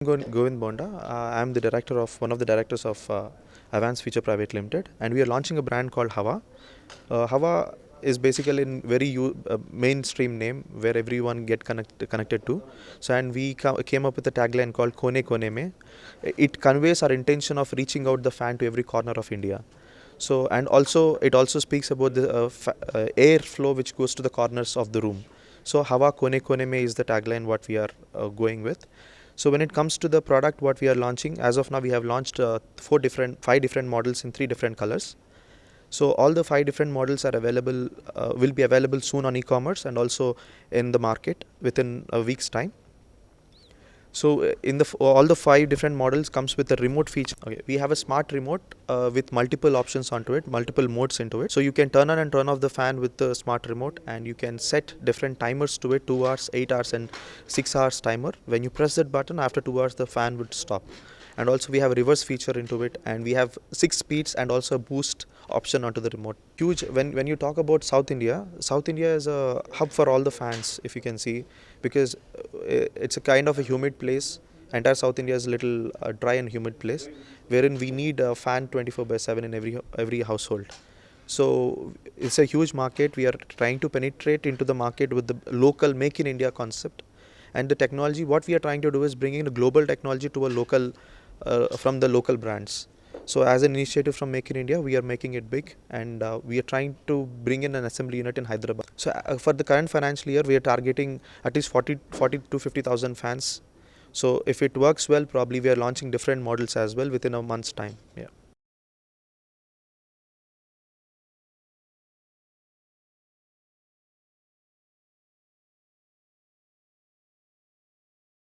Govind Bonda. I am the director of one of the directors of Avance Future Private Limited, and we are launching a brand called Hava. Hava is basically a very mainstream name where everyone connected to. So, and we came up with a tagline called Kone Kone Me. It conveys our intention of reaching out the fan to every corner of India. So, and also it also speaks about the air flow which goes to the corners of the room. So, Hava Kone Kone Me is the tagline what we are going with. So when it comes to the product what we are launching, as of now we have launched five different models in three different colors. So all the five different models are available, will be available soon on e-commerce and also in the market within a week's time. So in all the five different models comes with a remote feature. Okay, we have a smart remote with multiple options onto it, multiple modes into it. So you can turn on and turn off the fan with the smart remote, and you can set different timers to it: 2 hours, 8 hours, and 6 hours timer. When you press that button, after 2 hours the fan would stop. And also we have a reverse feature into it, and we have 6 speeds and also a boost option onto the remote. Huge. When you talk about South India is a hub for all the fans, if you can see, because it's a kind of a humid place. Entire South India is a little dry and humid place, wherein we need a fan 24/7 in every household. So it's a huge market. We are trying to penetrate into the market with the local Make in India concept, and the technology. What we are trying to do is bringing the global technology to a local, from the local brands. So as an initiative from Make in India, we are making it big, and we are trying to bring in an assembly unit in Hyderabad. So for the current financial year, we are targeting at least 40 to 50,000 fans. So if it works well, probably we are launching different models as well within a month's time. Yeah.